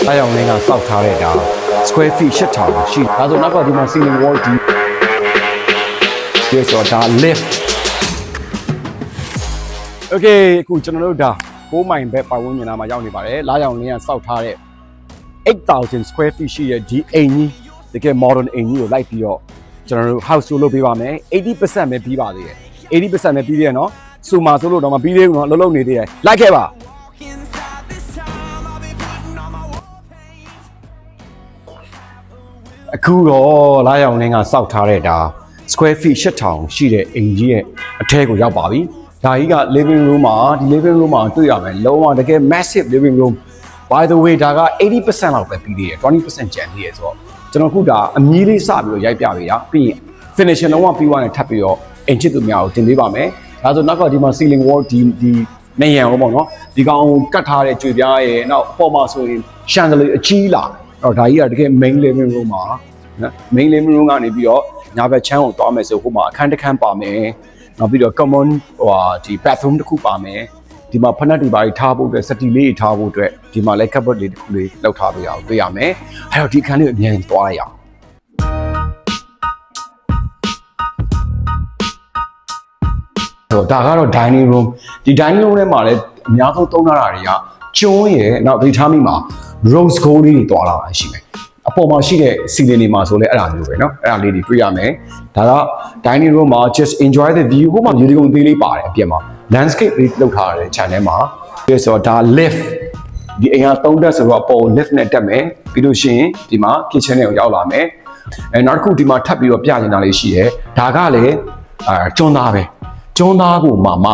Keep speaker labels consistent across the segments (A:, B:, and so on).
A: အားရောင်လေးကစောက်ထားတဲ့ဒါ square feet 8000ရှိဒါဆိုနောက်ကဒီမှာ ceiling wall ဒီဆိုတော့ lift okay အခုကျွန်တော်တို့ဒါ9မိုင်ဘက်ပတ်ဝန်းကျင်မှာရောက်နေပါတယ်လာရောင်လေးကစောက်ထားတဲ့8000 square feet ရှိတဲ့ဒီအိမ်ကြီးတကယ် modern အိမ်ကြီးကိုလိုက်ပြီးတော့ကျွန်တော်တို့ house tour လုပ်ပေးပါမယ် 80% ပဲပြီးပါသေးတယ် 80% ပဲပြီးသေးတယ်နော်စူမာဆိုလို့တော့မပြီးသေးဘူးနော်လုံးလုံးနေသေးတယ်လိုက်ခဲ့ပါအခုတော့လာရောင်လင်းကစောက်ထားတဲ့ဒါ square feet 8000ရှိတဲ့အိမ်ကြီးရဲ့အထဲကိုရောက်ပါပြီဒါကြီးက living room မှာဒီ living room မှာတွေ့ရမယ်လုံးဝတကယ် massive living room by the way ဒါက 80% လောက်ပဲပြီးသေးတယ် 20% ကျန်သေးတယ်ဆိုတော့ကျွန်တော်ခုဒါအမြည်လေးစပြီးတော့ရိုက်ပြပေးတာပြီးရင် finishing လုံးဝပြီးသွားတယ်ထပ်ပြီးတော့အိမ်ချစ်သူများကိုတင်ပေးပါမယ်ဒါဆိုနောက်ကဒီမှာ ceiling wall ဒီနေရံရောပေါ့နော်ဒီကောင်ကတ်ထားတဲ့ကြွေပြားရဲ့နောက်အပေါ်မှာဆိုရင် chandelier အကြီးလာအဲ့တော့ဒါကြီးကတကယ် main living room မှာနော် main living room ကနေပြီးတော့ညာဘက်ချမ်းကိုသွားမယ်ဆိုဟိုမှာအခန်းတစ်ခန်းပါမယ်နောက်ပြီးတော့ common ဒီ bathroom တစ်ခုပါမယ်ဒီမှာဖနက်တွေပါထားဖို့အတွက်စတီလေးထားဖို့အတွက်ဒီမှာလည်း cupboard လေးတစ်ခုလေးလောက်ထားပေးအောင်တွေ့ရမယ်အဲ့တော့ဒီအခန်းလေးအမြန်သွားလိုက်အောင်ဒါကတော့ dining room ဒီ dining room ထဲမှာလည်းအများဆုံးသုံးထားတာတွေကကျွန်းရယ်နောက်ဒီထားမိမှာ rose gold လေးတွေတွာလာတာရှိမယ်အပေါ်မှာရှိတဲ့ ceiling တွေမှာဆိုလဲအဲ့ဒါမျိုးပဲเนาะအဲ့ဒါလေးတွေတွေ့ရမယ်ဒါက dining room မှာ just enjoy the view ဟိုမှာရေဒီကုန်းသေးလေးပါတယ်အပြင်မှာ landscape လေးလောက်ထားတဲ့ channel မှာပြီးဆိုတော့ဒါ lift ဒီအိမ်က3တက်ဆိုတော့အပေါ် lift နဲ့တက်မယ်ပြီးလို့ရှိရင်ဒီမှာ kitchen တွေကိုရောက်လာမယ်နောက်တစ်ခုဒီမှာထပ်ပြီးတော့ပြနေတာလေးရှိတယ်ဒါကလည်းကျွန်းသားပဲကျွန်းသားကိုမှ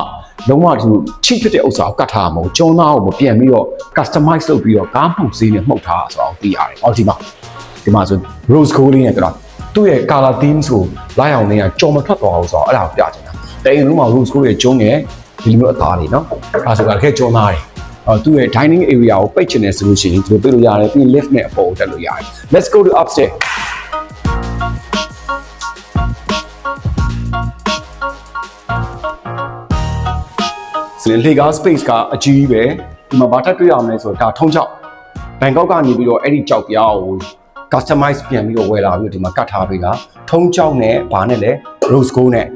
A: လုံးဝဒီချိဖြစ်တဲ့ဥစ္စာကိုကတ်ထားမှာမဟုတ်ကျွန်းသားကိုမပြန်ပြီးတော့ customize လုပ်ပြီးတော့ကားမှုဈေးနဲ့မှုတ်ထားဆိုတော့သိရတယ်အော်ဒီမှာဆို rose gold လေးနဲ့ကျွန်တော်သူ့ရဲ့ color theme ဆိုလာရောင်လေးကကြော်မထွက်သွားဘူးဆိုတော့အဲ့ဒါကိုပြချင်တာတကယ်လို့မှ rose gold ရဲ့ကျုံးရဲ့ဒီလိုမျိုးအသားတွေနော်အဲ့ဒါဆိုတကယ်ကျွန်းသားတွေသူ့ရဲ့ dining area ကိုပိတ်ချင်တယ်ဆိုလို့ရှိရင်ဒီလိုပိတ်လို့ရတယ်ပြီး lift နဲ့အပေါ်ကိုတက်လို့ရတယ် let's go to upstairs legal space ကအကြီးပဲဒီမှာဘာထပ်တွေ့ရမလဲဆိုတော့ဒါထုံးချောက်ဘန်ကောက်ကနေပြီးတော့အဲ့ဒီကြောက်ပြားကို customize ပြန်ပြီးတော့ဝယ်လာပြီးတော့ဒီမှာကတ်ထားပေးတာထုံးချောက်နဲ့ဘာနဲ့လဲ rose gold နဲ့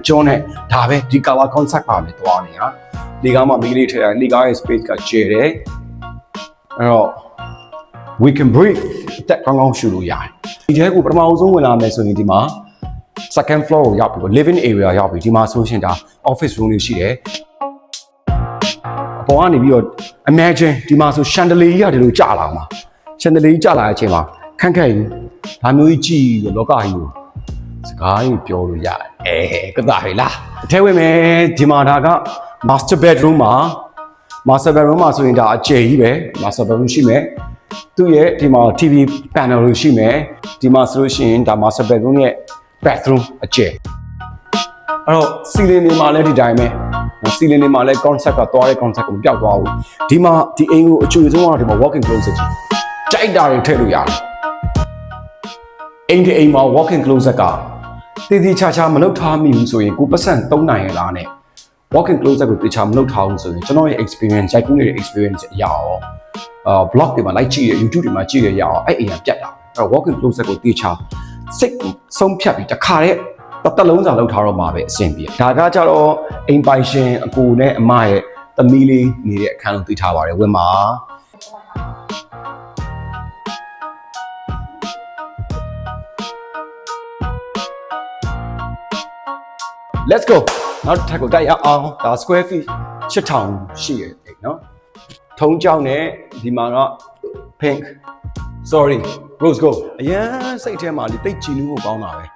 A: ကျွန်းနဲ့ဒါပဲဒီ color concept ပါမယ်တွားနေတာ legal မှာမိကလေးထည့်တာ legal ရဲ့ space ကကျယ်တယ်အဲ့တော့ we can breathe တက်ကောင်းကောင်းရှူလို့ရတယ်ဒီထဲကိုပထမဆုံးဝင်လာမယ်ဆိုရင်ဒီမှာ second floor ကိုရောက်ပြီး living area ရောက်ပြီးဒီမှာဆိုရှင်ဒါ office room လေးရှိတယ်ပေါ်ကနေပြီးတော့ imagine ဒီမှာဆို chandelier ကြီးကဒီလိုကျလာမှာ chandelier ကြီးကျလာတဲ့အချိန်မှာခန့်ခန့်ကြီးဒါမျိုးကြီးကြည့်ပြီးလောကကြီးကိုစကားကြီးပြောလို့ရတယ်ကသာဟဲ့လားအထဲဝင်မယ်ဒီမှာဒါက master bedroom မှာဆိုရင်ဒါအကျယ်ကြီးပဲ master bedroom ရှိမယ်သူ့ရဲ့ဒီမှာ TV panel လို့ရှိမယ်ဒီမှာဆိုလို့ရှိရင်ဒါ master bedroom ရဲ့ bathroom အကျယ်အဲ့တော့ ceiling တွေမှာလည်းဒီတိုင်းပဲceiling တွေမှာလည်း concept ကသွားတဲ့ concept ကိုမပြောက်သွားဘူးဒီမှာဒီအိမ်ကိုအကျွေဆုံးကတော့ဒီမှာ walk-in closet ကြီးကြိုက်တာတွေထည့်လို့ရတယ်အိမ်ဒီမှာ walk-in closet ကတည်တည်ချာချာမလုပ်ထားမိဘူးဆိုရင်ကိုပတ်စံ3နိုင်ရလားနဲ့ walk-in closet ကိုတည်ချာမလုပ်ထားဘူးဆိုရင်ကျွန်တော်ရဲ့ experience ရိုက်ကူးနေတဲ့ experience အရာရောblog တွေမှာလိုက်ကြည့်ရ YouTube တွေမှာကြည့်ရရအောင်အဲ့အိမ်ကပြတ်တာအဲ့ walk-in closet ကိုတည်ချာစိတ်ဆုံးဖြတ်ပြီးတခါတည်းတက်လုံးစာလောက်ထားတော့မှာပဲအဆင်ပြေဒါကကြတော့အိမ်ပိုင်ရှင်အကိုနဲ့အမရဲ့သမီးလေးနေတဲ့အခန်းကိုသိထားပါတယ်ဝင်ပါ let's go နောက်တစ်ထပ်ကိုတိုက်ရအောင်ဒါ square feet 8000ရှိရဲ့နော်ထုံးကြောင်းနဲ့ဒီမှာက pink sorry rose gold အရင်စိတ်ထဲမှာလေတိတ်ချီနူးဖို့ကောင်းတာပဲ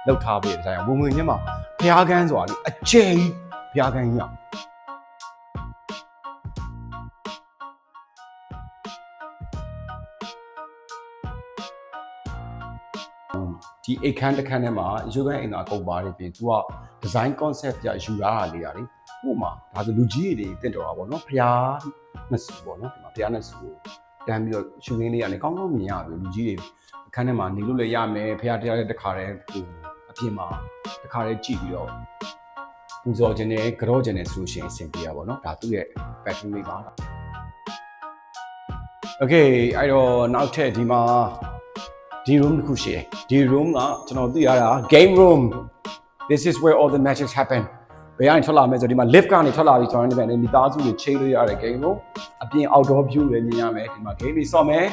A: လောက်ထားပေးတဲ့ဆိုင်ဝင်ဝင်ချင်းမှာဖျားကန်းဆိုတာလေအကျယ်ကြီးဖျားကန်းကြီးอ่ะဒီအခန်းတစ်ခန်းထဲမှာရုပ်ကန်းအိမ်သာအကုန်ပါတယ်ပြင် तू က design concept ပြယူလာတာလေးရတယ်ဟိုမှာဒါဆိုလူကြီးတွေတင့်တော်တာပေါ့နော်ဖျားနှစ်စုပေါ့နော်ဒီမှာဖျားနှစ်စုကိုတန်းပြီးတော့ရှူရင်းလေးကနေကောင်းကောင်းမြင်ရပြီလူကြီးတွေအခန်းထဲမှာနေလို့လည်းရမယ်ဖျားတရားလည်းတစ်ခါတည်းဟိုအပြင်မှာတစ်ခါတည်းကြည့်ပြီးတော့ပူဇော်ခြင်းနဲ့ကြော့ခြင်းနဲ့ဆိုလို့ရှိရင်အဆင်ပြေရပါတော့เนาะဒါသူ့ရဲ့ battery လေးပါ Okay အဲ့တော့နောက်ထပ်ဒီမှာဒီ room တစ်ခုရှိတယ်ဒီ room ကကျွန်တော်သိရတာ game room this is where all the matches happen ဘယ်ကနေထွက်လာမလဲဆိုဒီမှာ lift ကနေထွက်လာပြီးကျွန်တော်တို့မိသားစုတွေချိန်လို့ရတဲ့ game room အပြင် outdoor view လည်းမြင်ရမယ်ဒီမှာ game တွေဆော့မယ်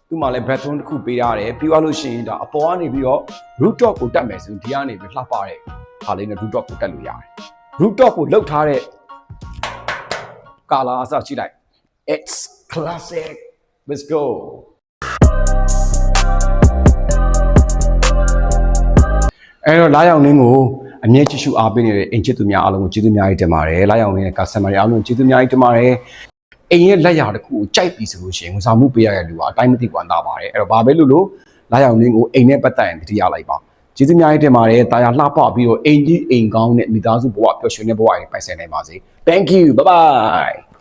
A: သူ့မှာလည်း bathroom တစ်ခုပေးရတယ်ပြီးသွားလို့ရှိရင်ဒါအပေါ်ကနေပြီးတော့ rooftop ကိုတက်မယ်ဆိုဒီကနေပြီးလှပတဲ့ဟာလေးနဲ့ rooftop ကိုတက်လို့ရတယ် rooftop ကိုလှုပ်ထားတဲ့ကာလာအစကြည့်လိုက် it's classic let's go အဲ့တော့လာရောက်နင်းကိုအမြဲကြည့်ရှုအားပေးနေတဲ့အိမ်ချစ်သူများအားလုံးကိုကျေးဇူးများကြီးတင်ပါတယ်လာရောက်နေတဲ့ customer တွေအားလုံးကိုကျေးဇူးများကြီးတင်ပါတယ်အိမ်ရဲ့လက်ရာတစ်ခုကိုကြိုက်ပြီဆိုလို့ရှိရင်ဝန်ဆောင်မှုပေးရတဲ့လူကအတိုင်းမသိကွာတာပါတယ်အဲ့တော့ဘာပဲလို့လာရောက်နင်းကိုအိမ်နဲ့ပတ်သက်ရင်တတိယလိုက်ပါကျေးဇူးများကြီးတင်ပါတယ်တာယာလှပပြီးတော့အိမ်ကြီးအိမ်ကောင်းနဲ့မိသားစုဘဝပျော်ရွှင်တဲ့ဘဝတွေပိုင်ဆိုင်နိုင်ပါစေ thank you bye bye